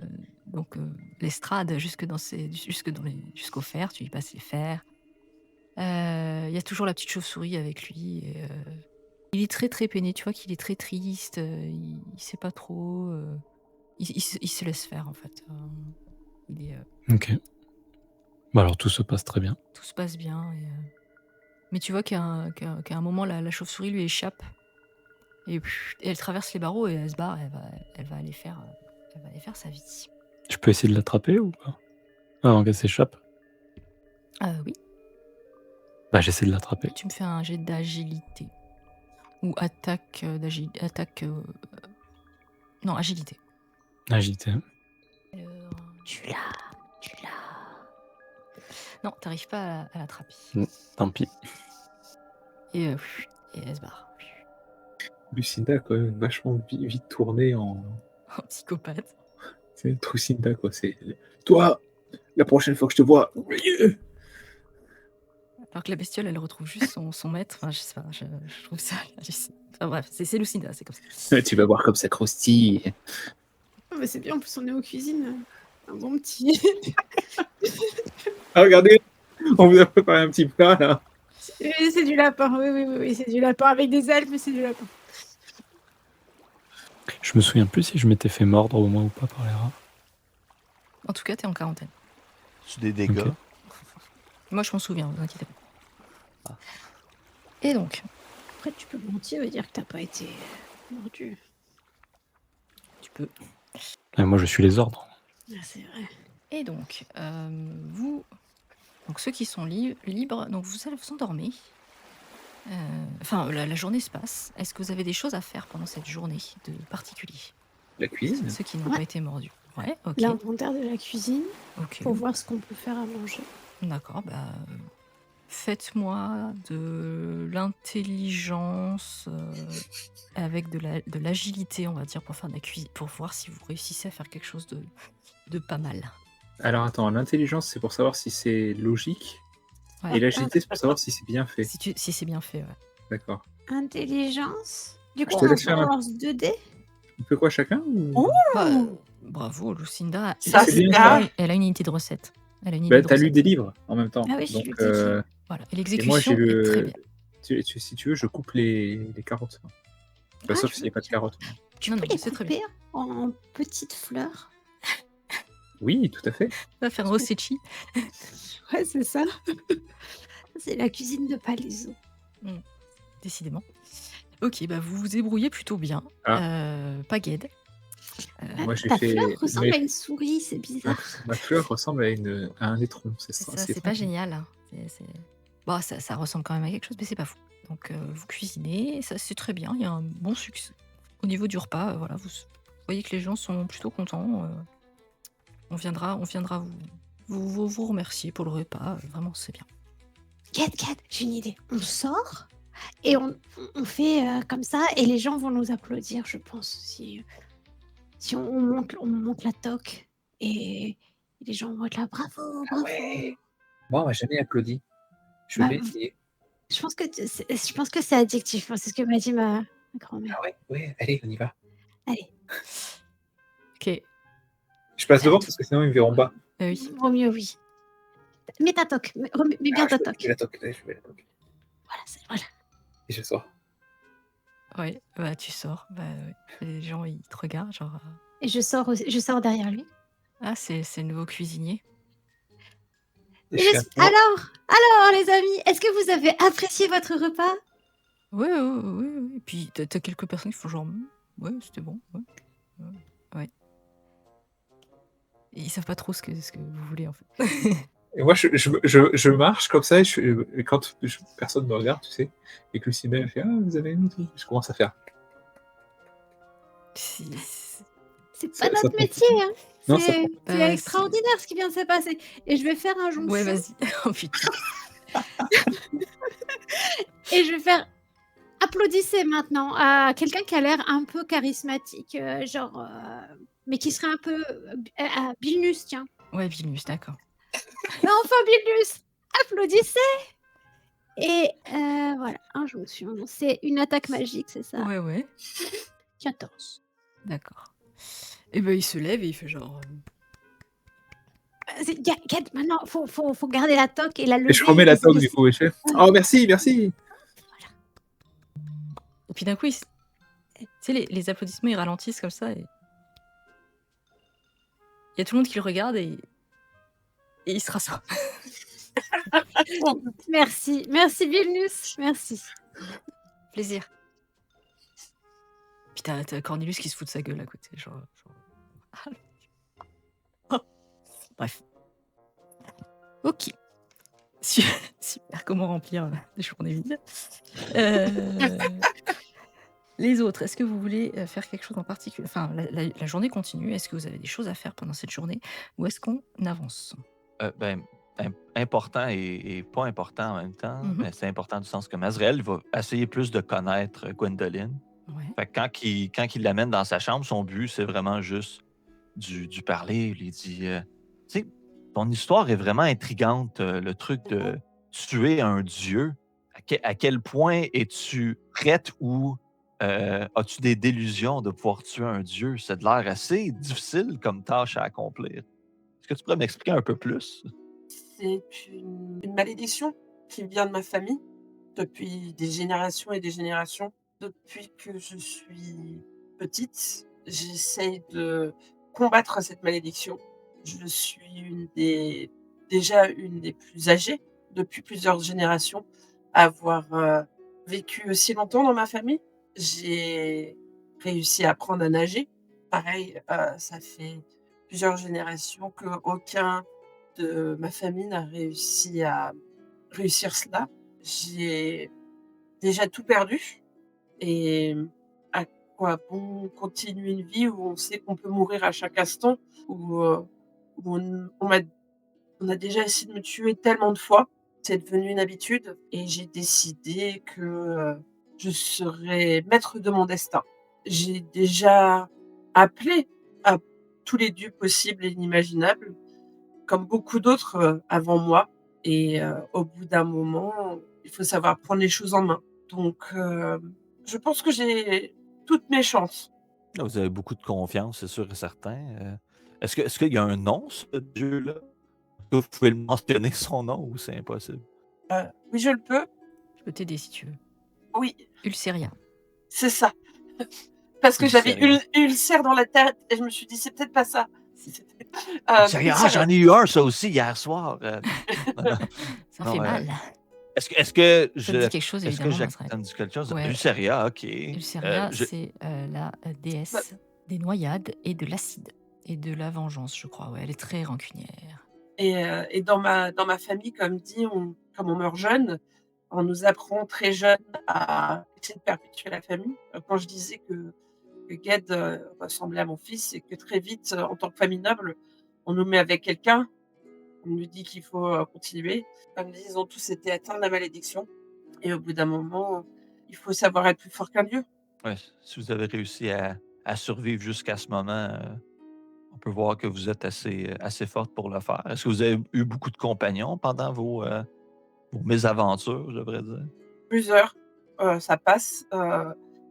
l'estrade jusqu'au fer, tu lui passes les fers. Il y a toujours la petite chauve-souris avec lui. Il est très très peiné, tu vois qu'il est très triste, il sait pas trop. Il se laisse faire en fait. Ok. Bah alors tout se passe très bien. Tout se passe bien. Mais tu vois qu'à un moment, la chauve-souris lui échappe. Et elle traverse les barreaux et elle se barre. Elle va aller faire sa vie. Je peux essayer de l'attraper ou pas? Avant qu'elle s'échappe? Oui. Bah j'essaie de l'attraper. Tu me fais un jet d'agilité. Ou attaque d'agilité. Non, agilité. Agité. Tu l'as. Non, t'arrives pas à l'attraper. Tant pis. Et elle se barre. Lucinda a quand même vachement vite tourné en En psychopathe. C'est Lucinda, quoi. C'est toi, la prochaine fois que je te vois. Alors que la bestiole, elle retrouve juste son maître. Enfin, je sais pas, je trouve ça. Enfin bref, c'est Lucinda, c'est comme ça. Tu vas voir comme ça croustille. Oh, mais c'est bien, en plus on est aux cuisines. Un bon petit. Ah, regardez, on vous a préparé un petit plat là. C'est du lapin, oui, c'est du lapin avec des ailes, mais c'est du lapin. Je me souviens plus si je m'étais fait mordre au moins ou pas par les rats. En tout cas, t'es en quarantaine. C'est des dégâts. Ok. Moi, je m'en souviens, vous inquiétez pas. Et donc, Après, tu peux mentir et dire que t'as pas été mordu. tu peux. Moi je suis les ordres. Ah, c'est vrai. Et donc, donc ceux qui sont libres, donc vous allez vous endormir. Enfin, la journée se passe. Est-ce que vous avez des choses à faire pendant cette journée de particulier? La cuisine. Ceux qui n'ont Ouais. pas été mordus. Ouais, ok. L'inventaire de la cuisine Ok. pour voir ce qu'on peut faire à manger. D'accord, faites-moi de l'intelligence avec de l'agilité, on va dire, pour faire de la cuisine, pour voir si vous réussissez à faire quelque chose de pas mal. Alors attends, l'intelligence c'est pour savoir si c'est logique. Ouais. Et l'agilité c'est pour savoir si c'est bien fait. Si c'est bien fait, ouais. D'accord. Intelligence. Du Je coup, te on laisse faire la- lance 2D. On fait quoi chacun ou... Oh Bravo, Lucinda. Ça, c'est c'est bien. bien. Elle a une unité de recette. Elle a une Bah, idée de t'as lu recette. des livres en même temps. Ah oui, j'ai Donc, lu des livres. Voilà. Et et moi l'exécution j'ai est très le. bien. Si tu veux, je coupe les carottes. Bah, Ah, sauf tu s'il n'y a pas de carottes. Tu Non, peux non, les c'est très couper en petites fleurs. Oui, tout à fait. On va faire un osechi. Ouais, c'est ça. C'est la cuisine de Palaiso. Décidément. Ok, vous vous débrouillez plutôt bien. Pas guide. Moi, j'ai Ta fait- fleur ressemble mais- à une souris, c'est bizarre. Ma fleur ressemble à un étron. C'est ça, c'est pas génial. Hein. Bon, ça ressemble quand même à quelque chose, mais c'est pas fou. Donc, vous cuisinez, ça c'est très bien. Il y a un bon succès. Au niveau du repas, voilà, vous voyez que les gens sont plutôt contents. On viendra vous remercier pour le repas. Vraiment, c'est bien. Kat, j'ai une idée. On sort et on fait comme ça et les gens vont nous applaudir, je pense. Si on monte la toque et les gens vont être là, bravo, bravo. Moi, on m'a jamais applaudi. Je Bah, vais essayer. Je pense que c'est addictif. C'est ce que m'a dit ma grand-mère. Ah ouais, allez, on y va. Allez, Ok. Je passe devant parce que sinon ils me verront pas. Oui. vaut mieux, oui. Mets ta toque, mets bien ta toque. Je mets la toque. Allez, je mets la toque. Voilà. Et je sors. Ouais, tu sors. Les gens, ils te regardent, genre... Et je sors derrière lui. Ah, c'est le nouveau cuisinier. Et je fais un tour. Alors, les amis, est-ce que vous avez apprécié votre repas? Ouais. Et puis, t'as quelques personnes qui font genre... Ouais, c'était bon. Ouais. Et ils savent pas trop ce que vous voulez, en fait. Et moi, je marche comme ça, et quand personne me regarde, tu sais, et que Lucinda elle fait « Ah, vous avez une outil ?» Je commence à faire. C'est Ça- pas ça notre te- métier, hein. Non, C'est Bah, extraordinaire ce qui vient de se passer. Et je vais faire un jonction. Ouais, vas-y. Oh putain. Et je vais faire applaudissez maintenant à quelqu'un qui a l'air un peu charismatique, mais qui serait un peu à Bilnus, tiens. Ouais, Vilnius, d'accord. Mais enfin, Bilnus, applaudissez. Et voilà, injonction. C'est une attaque magique, c'est ça. Ouais. 14. D'accord. Et ben il se lève et il fait genre. Gad, maintenant, faut garder la toque et la lever. Et je remets la toque essayer du coup, et je fais, oh merci, merci. Et puis d'un coup, tu sais, les applaudissements ils ralentissent comme ça. Et il y a tout le monde qui le regarde et il se rassoit. Merci Vilnus, merci. Plaisir. Puis t'as Cornelius qui se fout de sa gueule à côté. Genre... Bref. Ok. Super, comment remplir des journées vides. Les autres, est-ce que vous voulez faire quelque chose en particulier? Enfin, la journée continue. Est-ce que vous avez des choses à faire pendant cette journée? Ou est-ce qu'on avance? Important et pas important en même temps. Mhm. Mais c'est important du sens que Mazriel va essayer plus de connaître Gwendoline. Ouais. Fait que quand il l'amène dans sa chambre, son but, c'est vraiment juste du parler. Il lui dit, tu sais, ton histoire est vraiment intrigante, le truc de tuer un dieu. À quel point es-tu prête ou as-tu des délusions de pouvoir tuer un dieu? Ça a l'air assez difficile comme tâche à accomplir. Est-ce que tu pourrais m'expliquer un peu plus? C'est une malédiction qui vient de ma famille depuis des générations et des générations. Depuis que je suis petite, j'essaie de combattre cette malédiction. Je suis déjà une des plus âgées depuis plusieurs générations à avoir vécu aussi longtemps dans ma famille. J'ai réussi à apprendre à nager. Pareil, ça fait plusieurs générations qu'aucun de ma famille n'a réussi à réussir cela. J'ai déjà tout perdu et à quoi bon continuer une vie où on sait qu'on peut mourir à chaque instant, où on a déjà essayé de me tuer tellement de fois. C'est devenu une habitude et j'ai décidé que, je serais maître de mon destin. J'ai déjà appelé à tous les dieux possibles et inimaginables, comme beaucoup d'autres, avant moi et au bout d'un moment, il faut savoir prendre les choses en main. Donc je pense que j'ai toutes mes chances. Là, vous avez beaucoup de confiance, c'est sûr et certain. Est-ce qu'il y a un nom, ce dieu-là? Est-ce que vous pouvez le mentionner son nom ou c'est impossible? Oui, je le peux. Je peux t'aider si tu veux. Oui, Ulceria. c'est ça. Parce que j'avais Ulceria. ulcère dans la tête et je me suis dit: «C'est peut-être pas ça». C'était, Ulceria, ulcère. j'en ai eu un, ça aussi, hier soir. Non, non, Ça non, fait mal. Est-ce que Ça te dit quelque chose, évidemment, ça Azrael. me dit quelque chose? Ouais. Ulceria, ok. Ulceria, Je- c'est la déesse des noyades et de l'acide et de la vengeance, je crois. Ouais, elle est très rancunière. Et dans ma famille, comme dit, comme on meurt jeune, on nous apprend très jeune à essayer de perpétuer la famille. Quand je disais que Ged, ressemblait à mon fils et que très vite, en tant que famille noble, on nous met avec quelqu'un, on nous dit qu'il faut, continuer. Comme dit, ils ont tous été atteints de la malédiction et au bout d'un moment, il faut savoir être plus fort qu'un dieu. ouais, si vous avez réussi à survivre jusqu'à ce moment, on peut voir que vous êtes assez forte pour le faire. Est-ce que vous avez eu beaucoup de compagnons pendant vos mésaventures, je devrais dire? Plusieurs, ça passe,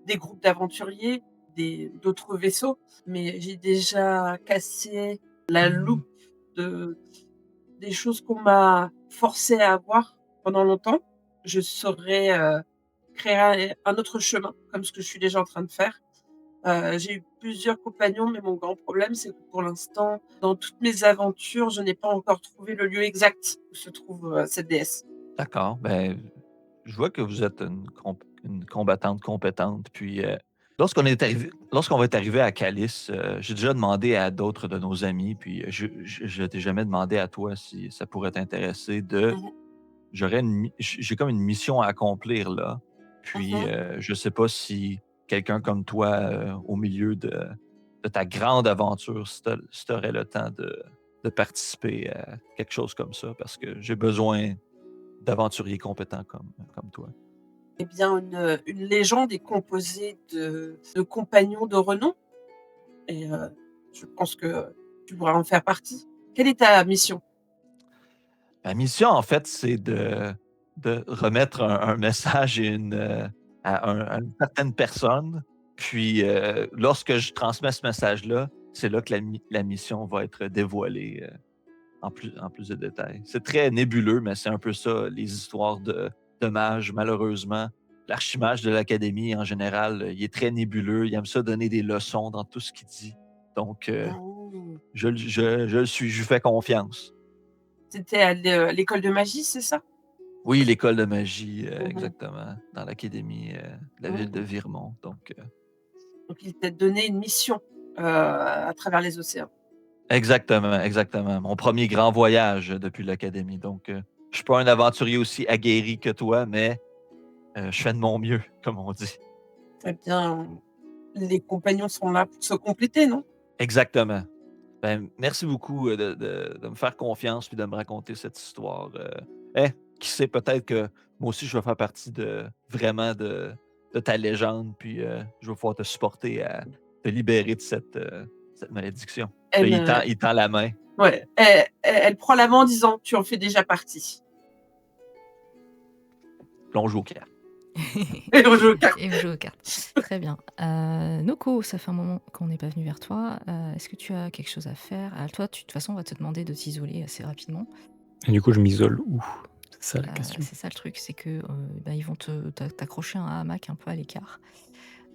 des groupes d'aventuriers, d'autres vaisseaux, mais j'ai déjà cassé la loupe de des choses qu'on m'a forcé à avoir pendant longtemps. Je saurais, créer un autre chemin, comme ce que je suis déjà en train de faire. J'ai eu plusieurs compagnons, mais mon grand problème, c'est que pour l'instant, dans toutes mes aventures, je n'ai pas encore trouvé le lieu exact où se trouve, cette déesse. D'accord. Ben, je vois que vous êtes une combattante compétente. Puis, lorsqu'on va être arrivé à Calice, j'ai déjà demandé à d'autres de nos amis, puis je t'ai jamais demandé à toi si ça pourrait t'intéresser Mmh. j'ai comme une mission à accomplir là. Puis, Mmh. je sais pas si quelqu'un comme toi, au milieu de ta grande aventure, si t'aurais le temps de participer à quelque chose comme ça, parce que j'ai besoin d'aventuriers compétents comme toi. Eh bien, une légende est composée de compagnons de renom et je pense que tu pourras en faire partie. Quelle est ta mission? Ma mission, en fait, c'est de remettre un message à une certaine personne. Puis, lorsque je transmets ce message-là, c'est là que la mission va être dévoilée en plus de détails. C'est très nébuleux, mais c'est un peu ça, les histoires de mages, malheureusement. L'archimage de l'Académie, en général, il est très nébuleux. Il aime ça donner des leçons dans tout ce qu'il dit. Donc, Oh. je le suis, je lui fais confiance. C'était à l'école de magie, c'est ça? Oui, l'école de magie, Mhm. exactement, dans l'Académie de la ville de Virmont. Donc, Donc, il t'a donné une mission à travers les océans. exactement. Mon premier grand voyage depuis l'Académie. Donc, je suis pas un aventurier aussi aguerri que toi, mais je fais de mon mieux, comme on dit. Eh bien, les compagnons sont là pour se compléter, non? Exactement. Ben, merci beaucoup de me faire confiance et de me raconter cette histoire. Qui sait, peut-être que moi aussi, je vais faire partie vraiment de ta légende, puis je vais pouvoir te supporter à te libérer de cette malédiction. Puis là, il tend la main. Ouais, elle prend la main en disant tu en fais déjà partie. Plonge au clair. Et on joue aux cartes. Et on joue aux cartes. Très bien. Noko, ça fait un moment qu'on n'est pas venu vers toi. Est-ce que tu as quelque chose à faire? Toi, de toute façon, on va te demander de t'isoler assez rapidement. Et du coup, je m'isole où? C'est ça la question. C'est ça le truc, c'est que ils vont t'accrocher un hamac un peu à l'écart.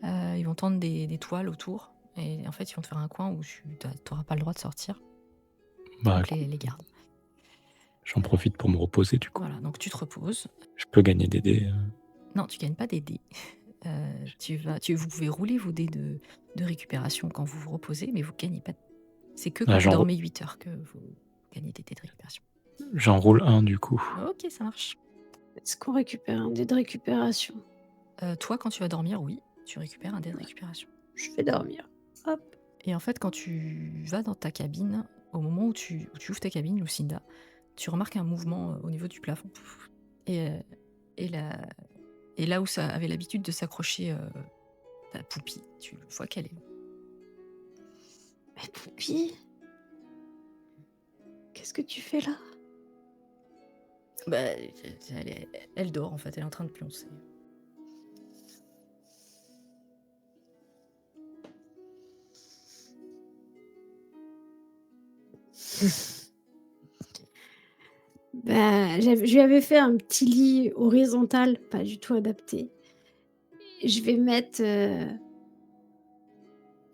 Ils vont tendre des toiles autour. Et en fait, ils vont te faire un coin où tu n'auras pas le droit de sortir. Bah, Donc les gardes. j'en profite pour me reposer du coup. Voilà, donc tu te reposes. Je peux gagner des dés. Non, tu gagnes pas des dés. Vous pouvez rouler vos dés de récupération quand vous vous reposez, mais vous gagnez pas. C'est que quand vous dormez 8 heures que vous gagnez des dés de récupération. J'en roule un du coup. Ok, ça marche. Est-ce qu'on récupère un dé de récupération? Toi, quand tu vas dormir, oui, tu récupères un dé de récupération. Je vais dormir. Hop. Et en fait, quand tu vas dans ta cabine, au moment où tu ouvres ta cabine, Lucinda, tu remarques un mouvement au niveau du plafond. Et là où ça avait l'habitude de s'accrocher ta poupie, tu vois qu'elle est là. Mais Poupie, qu'est-ce que tu fais là? Bah, elle dort en fait, elle est en train de pioncer. Bah, je lui avais fait un petit lit horizontal, pas du tout adapté. Je vais mettre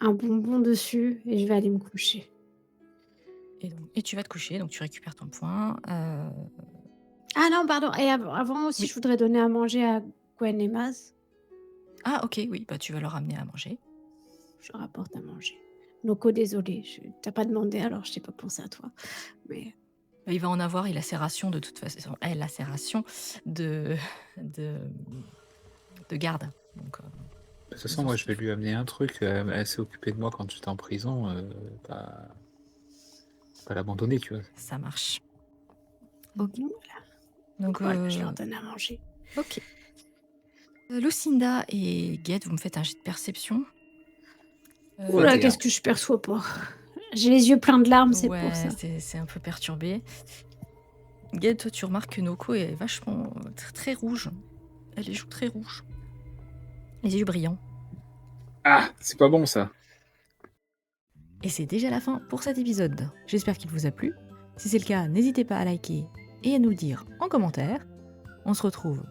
un bonbon dessus et je vais aller me coucher. Et tu vas te coucher, donc tu récupères ton point. Ah non, pardon. Et avant aussi, Oui. je voudrais donner à manger à Gwen et Maz. Ah ok, oui, bah tu vas leur amener à manger. Je rapporte à manger. Noko, désolé, t'as pas demandé, alors je t'ai pas pensé à toi. Mais Il va en avoir, et la serration de toute façon, la serration de garde. Donc, De toute façon, moi, je vais lui amener un truc. Elle s'est occupée de moi quand j'étais en prison. Pas l'abandonner, tu vois. ça marche. ok. Donc, Voilà, je leur donne à manger. ok. Lucinda et Guette, vous me faites un jet de perception. Oula, 21. qu'est-ce que je perçois pas? J'ai les yeux pleins de larmes, c'est ouais, pour ça. c'est un peu perturbé. Guette, toi, tu remarques que Noko est vachement très rouge. Elle a les joues très rouges. Les yeux brillants. Ah, c'est pas bon ça. Et c'est déjà la fin pour cet épisode. J'espère qu'il vous a plu. Si c'est le cas, n'hésitez pas à liker et à nous le dire en commentaire. On se retrouve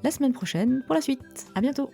la semaine prochaine pour la suite. À bientôt.